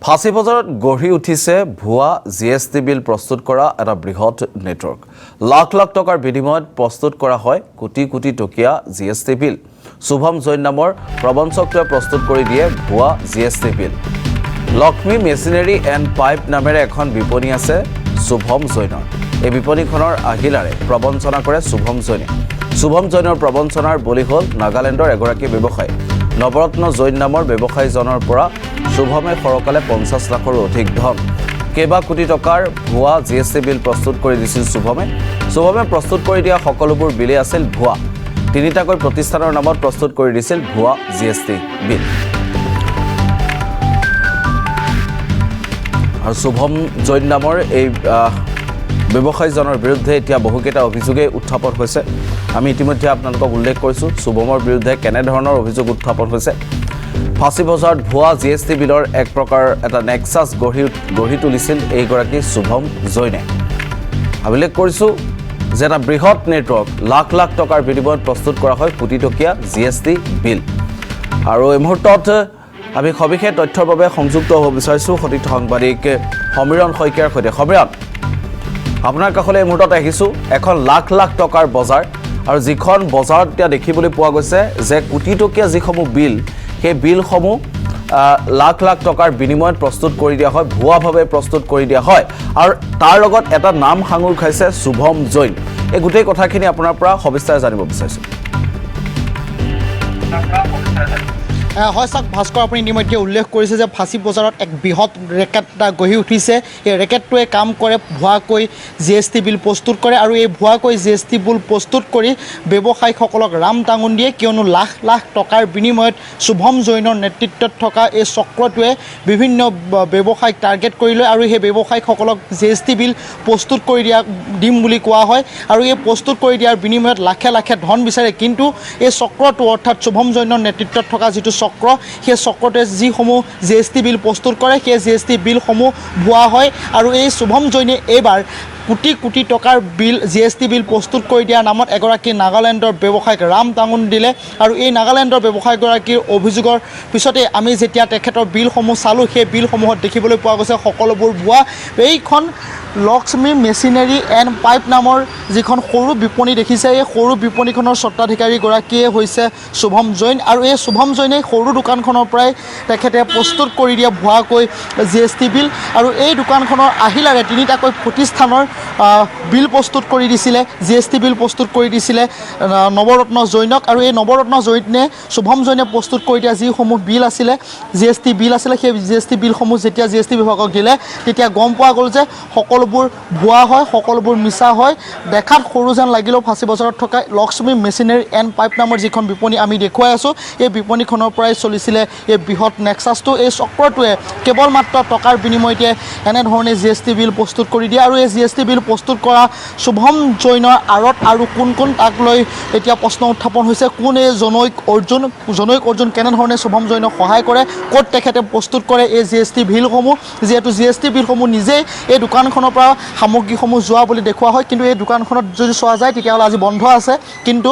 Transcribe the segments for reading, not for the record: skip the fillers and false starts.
ফাঁচী বজাৰত গঢ়ি উঠিছে ভুৱা জিএছটি বিল প্ৰস্তুত কৰা এটা বৃহৎ নেটৱৰ্ক। লাখ লাখ টকাৰ বিনিময়ত প্ৰস্তুত কৰা হয় কোটি কোটি টকীয়া জিএছটি বিল। শুভম জৈন নামৰ প্ৰবঞ্চকটোৱে প্ৰস্তুত কৰি দিয়ে ভুৱা GST bill. Lakshmi machinery and pipe নামেৰে এখন বিপণী আছে শুভম জৈনৰ। এই বিপণীখনৰ আহিলাৰে প্ৰবঞ্চনা কৰে শুভম জৈনে। শুভম জৈনৰ প্ৰবঞ্চনাৰ বলি হ'ল নাগালেণ্ডৰ এগৰাকী ব্যৱসায়ী। নৱৰত্ন জৈন নামৰ ব্যৱসায়ীজনৰ পৰা শুভমে সৰকালে 50 লাখৰো অধিক ধন, কেইবা কোটি টকাৰ ভুৱা জিএছটি বিল প্ৰস্তুত কৰি দিছিল শুভমে। শুভমে প্ৰস্তুত কৰি দিয়া সকলোবোৰ বিলেই আছিল ভুৱা। তিনিটাকৈ প্ৰতিষ্ঠানৰ নামত প্ৰস্তুত কৰি দিছিল ভুৱা জিএছটি বিল। আৰু শুভম জৈন নামৰ এই ব্যৱসায়ীজনৰ বিৰুদ্ধে এতিয়া বহুকেইটা অভিযোগেই উত্থাপন হৈছে। আমি ইতিমধ্যে আপোনালোকক উল্লেখ কৰিছোঁ শুভমৰ বিৰুদ্ধে কেনেধৰণৰ অভিযোগ উত্থাপন হৈছে। ফাঁচী বজাৰত ভুৱা জিএছটি বিলৰ এক প্ৰকাৰ এটা নেক্সাছ গঢ়ি তুলিছিল এইগৰাকী শুভম জৈনে। উল্লেখ কৰিছোঁ যে এটা বৃহৎ নেটৱৰ্ক, লাখ লাখ টকাৰ বিনিময়ত প্ৰস্তুত কৰা হয় কোটি টকীয়া জিএছটি বিল। আৰু এই মুহূৰ্তত আমি সবিশেষ তথ্যৰ বাবে সংযুক্ত হ'ব বিচাৰিছোঁ সতীৰ্থ সাংবাদিক সমীৰণ শইকীয়াৰ সৈতে। সমীৰণ, আপোনাৰ কাষলৈ এই মুহূৰ্তত আহিছোঁ। এখন লাখ লাখ টকাৰ বজাৰ, আৰু যিখন বজাৰত এতিয়া দেখিবলৈ পোৱা গৈছে যে কোটি টকীয়া যিসমূহ বিল, সেই বিলসমূহ লাখ লাখ টকাৰ বিনিময়ত প্ৰস্তুত কৰি দিয়া হয়, ভুৱাভাৱে প্ৰস্তুত কৰি দিয়া হয়। আৰু তাৰ লগত এটা নাম সাঙুৰ খাইছে শুভম জৈন। এই গোটেই কথাখিনি আপোনাৰ পৰা সবিস্তাৰে জানিব বিচাৰিছোঁ। হয় চাওক ভাস্কৰ, আপুনি ইতিমধ্যে উল্লেখ কৰিছে যে ফাঁচী বজাৰত এক বৃহৎ ৰেকেট এটা গঢ়ি উঠিছে। এই ৰেকেটটোৱে কাম কৰে ভুৱাকৈ জিএছটি বিল প্ৰস্তুত কৰে, আৰু এই ভুৱাকৈ জিএছটি বিল প্ৰস্তুত কৰি ব্যৱসায়ীসকলক ৰাম টাঙোন দিয়ে। কিয়নো লাখ লাখ টকাৰ বিনিময়ত শুভম জৈনৰ নেতৃত্বত থকা এই চক্ৰটোৱে বিভিন্ন ব্যৱসায়ীক টাৰ্গেট কৰি লয়, আৰু সেই ব্যৱসায়ীসকলক জিএছটি বিল প্ৰস্তুত কৰি দিম বুলি কোৱা হয়, আৰু এই প্ৰস্তুত কৰি দিয়াৰ বিনিময়ত লাখে লাখে ধন বিচাৰে। কিন্তু এই চক্ৰটো অৰ্থাৎ শুভম জৈনৰ নেতৃত্বত থকা যিটো চক্ৰ, সেই চক্ৰটোৱে যিসমূহ জিএছটি বিল প্ৰস্তুত কৰে সেই জিএছটি বিলসমূহ ভুৱা হয়। আৰু এই শুভম জৈনে এইবাৰ কোটি কোটি টকাৰ বিল জিএছটি বিল প্ৰস্তুত কৰি দিয়াৰ নামত এগৰাকী নাগালেণ্ডৰ ব্যৱসায়ীক ৰাম টাঙোন দিলে। আৰু এই নাগালেণ্ডৰ ব্যৱসায়ীগৰাকীৰ অভিযোগৰ পিছতে আমি যেতিয়া তেখেতৰ বিলসমূহ চালোঁ, সেই বিলসমূহত দেখিবলৈ পোৱা গৈছে সকলোবোৰ ভুৱা। এইখন লক্ষ্মী মেচিনাৰী এণ্ড পাইপ নামৰ যিখন সৰু বিপণী দেখিছে, এই সৰু বিপণীখনৰ স্বত্বাধিকাৰীগৰাকীয়ে হৈছে শুভম জৈন। আৰু এই শুভম জৈনে সৰু দোকানখনৰ পৰাই তেখেতে প্ৰস্তুত কৰি দিয়া ভুৱাকৈ জিএছটি বিল, আৰু এই দোকানখনৰ আহিলাৰে তিনিটাকৈ প্ৰতিষ্ঠানৰ বিল প্ৰস্তুত কৰি দিছিলে, জিএছটি বিল প্ৰস্তুত কৰি দিছিলে নৱৰত্ন জৈনক। আৰু এই নৱৰত্ন জৈনে শুভম জৈনে প্ৰস্তুত কৰি দিয়া যিসমূহ বিল আছিলে, জিএছটি বিল আছিলে, সেই জিএছটি বিলসমূহ যেতিয়া জিএছটি বিভাগক দিলে তেতিয়া গম পোৱা গ'ল যে সকলোবোৰ ভুৱা হয়, সকলোবোৰ মিছা হয়। দেখাত সৰু যেন লাগিলেও ফাঁচী বজাৰত থকা লক্ষ্মী মেচিনাৰী এণ্ড পাইপ নামৰ যিখন বিপণী আমি দেখুৱাই আছোঁ, এই বিপণীখনৰ পৰাই চলিছিলে এই বৃহৎ নেক্সাছটো। এই চক্ৰটোৱে কেৱল মাত্ৰ টকাৰ বিনিময়তে এনেধৰণে জিএছটি বিল প্ৰস্তুত কৰি দিয়ে। আৰু এই জিএছটি বিল প্ৰস্তুত কৰা শুভম জৈনৰ আঁৰত আৰু কোন কোন, তাক লৈ এতিয়া প্ৰশ্ন উত্থাপন হৈছে। কোন এই জনৈক অৰ্জুন কেনেধৰণে শুভম জৈনক সহায় কৰে, ক'ত তেখেতে প্ৰস্তুত কৰে এই জিএছটি বিলসমূহ। যিহেতু জিএছটি বিলসমূহ নিজেই এই দোকানখনৰ পৰা সামগ্ৰীসমূহ যোৱা বুলি দেখুওৱা হয়, কিন্তু এই দোকানখনত যদি চোৱা যায় তেতিয়াহ'লে আজি বন্ধ আছে। কিন্তু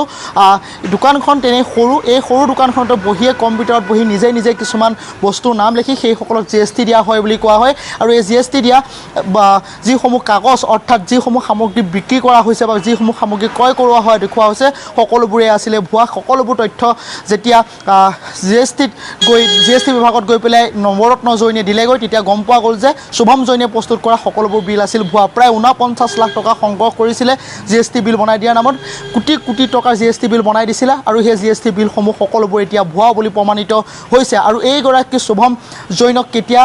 দোকানখন তেনেই সৰু, এই সৰু দোকানখনতে বহিয়ে কম্পিউটাৰত বহি নিজে নিজে কিছুমান বস্তুৰ নাম লিখি সেইসকলক জিএছটি দিয়া হয় বুলি কোৱা হয়। আৰু এই জিএছটি দিয়া বা যিসমূহ কাগজ, অৰ্থাৎ যিসমূহ সামগ্ৰী বিক্ৰী কৰা হৈছে বা যিসমূহ সামগ্ৰী ক্ৰয় কৰোৱা হয় দেখুওৱা হৈছে, সকলোবোৰে আছিলে ভুৱা। সকলোবোৰ তথ্য যেতিয়া জিএছটি বিভাগত গৈ পেলাই নৱৰত্ন জৈনে দিলেগৈ, তেতিয়া গম পোৱা গ'ল যে শুভম জৈনে প্ৰস্তুত কৰা সকলোবোৰ বিল আছিল ভুৱা। প্ৰায় 49 লাখ টকা সংগ্ৰহ কৰিছিলে জিএছটি বিল বনাই দিয়াৰ নামত। কোটি কোটি টকাৰ জিএছটি বিল বনাই দিছিলে, আৰু সেই জিএছটি বিলসমূহ সকলোবোৰ এতিয়া ভুৱা বুলি প্ৰমাণিত হৈছে। আৰু এইগৰাকী শুভম জৈনক কেতিয়া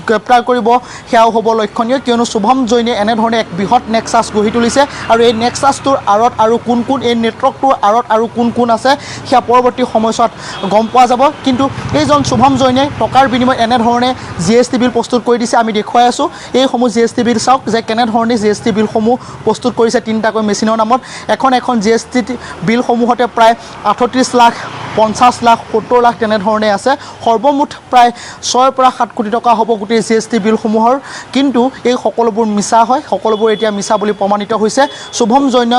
গ্ৰেপ্তাৰ কৰিব সেয়াও হ'ব লক্ষণীয়, কিয়নো শুভম জৈনে এনেধৰণে এক বৃহৎ নেক্সাছ গঢ়ি তুলিছে। আৰু এই নেক্সাছটোৰ আঁৰত আৰু কোন কোন, এই নেটৱৰ্কটোৰ আঁৰত আৰু কোন কোন আছে সেয়া পৰৱৰ্তী সময়ছোৱাত গম পোৱা যাব। কিন্তু এইজন শুভম জৈনে টকাৰ বিনিময়ত এনেধৰণে জিএছটি বিল প্ৰস্তুত কৰি দিছে। আমি দেখুৱাই আছোঁ এইসমূহ জিএছটি বিল চাওক যে কেনেধৰণে জিএছটি বিলসমূহ প্ৰস্তুত কৰিছে তিনিটাকৈ মেচিনৰ নামত। এখন জিএছটি বিলসমূহতে প্ৰায় 38 লাখ, 50 লাখ, 70 লাখ তেনেধৰণে আছে। সৰ্বমুঠ প্ৰায় 6 পৰা 7 কোটি টকা হ'ব গোটেই GST বিলসমূহৰ কিন্তু এই সকলোবোৰ মিছা হয় সকলোবোৰ এতিয়া মিছা বুলি প্ৰমাণিত হৈছে শুভম জৈন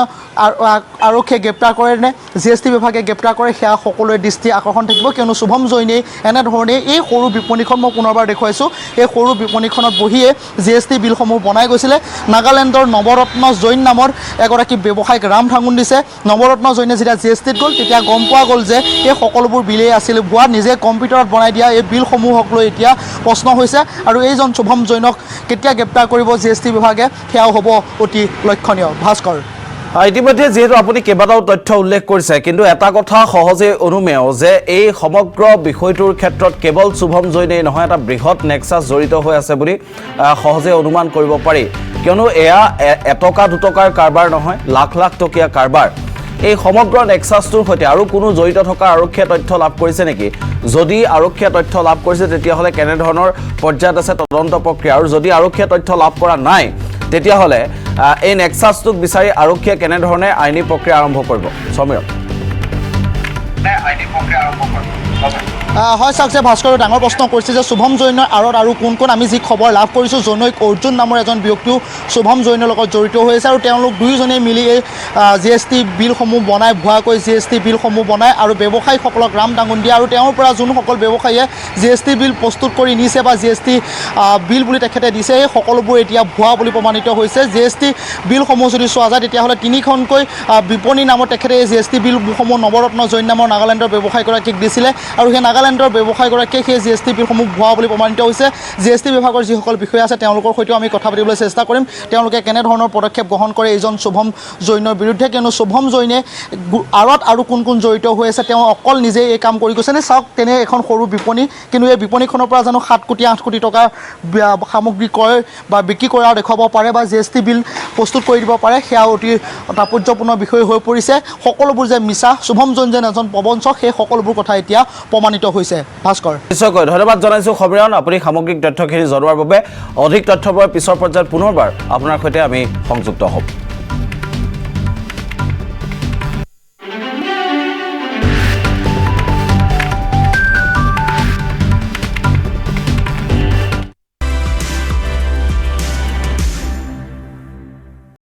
আৰক্ষীয়ে গ্ৰেপ্তাৰ কৰে নে GST বিভাগে গ্ৰেপ্তাৰ কৰে সেয়া সকলোৰে দৃষ্টি আকৰ্ষণ থাকিব কিয়নো শুভম জৈনে এনেধৰণে এই সৰু বিপণীখন মই পুনৰবাৰ দেখুৱাইছোঁ এই সৰু বিপণীখনত বহিয়ে GST বিলসমূহ বনাই গৈছিলে নাগালেণ্ডৰ নৱৰত্ন জৈন নামৰ এগৰাকী ব্যৱসায়িক ৰাম ঠাঙুন দিছে নৱৰত্ন জৈনে যেতিয়া GSTত গ'ল তেতিয়া গম পোৱা গ'ল যে এই সকলোবোৰ বিলেই আছিল ভুৱা নিজে কম্পিউটাৰত বনাই দিয়া এই বিলসমূহক লৈ এতিয়া প্ৰশ্ন হৈছে আৰু এইজন শুভম জৈনক কেতিয়া গ্ৰেপ্তাৰ কৰিব GST বিভাগে সেয়াও হ'ব অতি লক্ষণীয় ভাস্কৰ ইতিমধ্যে যেহেতু আপুনি কেইবাটাও তথ্য উল্লেখ কৰিছে কিন্তু এটা কথা সহজে অনুমেয় যে এই সমগ্ৰ বিষয়টোৰ ক্ষেত্ৰত কেৱল শুভম জৈনেই নহয় এটা বৃহৎ নেক্সাছ জড়িত হৈ আছে বুলি সহজে অনুমান কৰিব পাৰি কিয়নো এয়া এটকা দুটকাৰ কাৰবাৰ নহয় লাখ লাখ টকীয়া কাৰবাৰ এই সমগ্ৰ নেক্সাছটোৰ সৈতে আৰু কোনো জড়িত থকা আৰক্ষীয়ে তথ্য লাভ কৰিছে নেকি যদি আৰক্ষীয়ে তথ্য লাভ কৰিছে তেতিয়াহ'লে কেনেধৰণৰ পৰ্যায়ত আছে তদন্ত প্ৰক্ৰিয়া আৰু যদি আৰক্ষীয়ে তথ্য লাভ কৰা নাই তেতিয়াহ'লে এই নেক্সাছটোক বিচাৰি আৰক্ষীয়ে কেনেধৰণে আইনী প্ৰক্ৰিয়া আৰম্ভ কৰিব সমীৰণ হয় চাওক যে ভাস্কৰ ডাঙৰ প্ৰশ্ন কৰিছে যে শুভম জৈনৰ আঁৰত আৰু কোন কোন আমি যি খবৰ লাভ কৰিছোঁ জনৈক অৰ্জুন নামৰ এজন ব্যক্তিও শুভম জৈনৰ লগত জড়িত হৈ আছে আৰু তেওঁলোক দুয়োজনেই মিলি এই GST বিলসমূহ বনাই ভুৱাকৈ GST বিলসমূহ বনায় আৰু ব্যৱসায়ীসকলক ৰাম টাঙুন দিয়ে আৰু তেওঁৰ পৰা যোনসকল ব্যৱসায়ীয়ে GST বিল প্ৰস্তুত কৰি নিছে বা GST বিল বুলি তেখেতে দিছে এই সকলোবোৰ এতিয়া ভুৱা বুলি প্ৰমাণিত হৈছে GST বিলসমূহ যদি চোৱা যায় তেতিয়াহ'লে তিনিখনকৈ বিপণী নামত তেখেতে এই GST বিলসমূহ নৱৰত্ন জৈন নামৰ নাগালেণ্ডৰ ব্যৱসায়ীগৰাকীক দিছিলে আৰু সেই নাগালেণ্ডৰ ব্যৱসায়ীগৰাকীয়ে সেই GST বিলসমূহ ভুৱা বুলি প্ৰমাণিত হৈছে GST বিভাগৰ যিসকল বিষয়া আছে তেওঁলোকৰ সৈতেও আমি কথা পাতিবলৈ চেষ্টা কৰিম তেওঁলোকে কেনেধৰণৰ পদক্ষেপ গ্ৰহণ কৰে এইজন শুভম জৈনৰ বিৰুদ্ধে কিয়নো শুভম জৈনে আঁৰত আৰু কোন কোন জড়িত হৈ আছে তেওঁ অকল নিজেই এই কাম কৰি গৈছে নে চাওক তেনে এখন সৰু বিপণী কিন্তু এই বিপণীখনৰ পৰা জানো 7 কোটি 8 কোটি টকা সামগ্ৰী ক্ৰয় বা বিক্ৰী কৰা দেখুৱাব পাৰে বা GST বিল প্ৰস্তুত কৰি দিব পাৰে সেয়া অতি তাৎপৰ্যপূৰ্ণ বিষয় হৈ পৰিছে সকলোবোৰ যে মিছা শুভম জৈন যেন এজন প্ৰবঞ্চক সেই সকলোবোৰ কথা এতিয়া প্ৰমাণিত হৈছে ভাস্কৰ নিশ্চয়কৈ ধন্যবাদ জনাইছোঁ সমীৰণ আপুনি সামগ্ৰিক তথ্যখিনি জনোৱাৰ বাবে অধিক তথ্যৰ বাবে পিছৰ পৰ্যায়ত পুনৰবাৰ আপোনাৰ সৈতে আমি সংযুক্ত হ'ম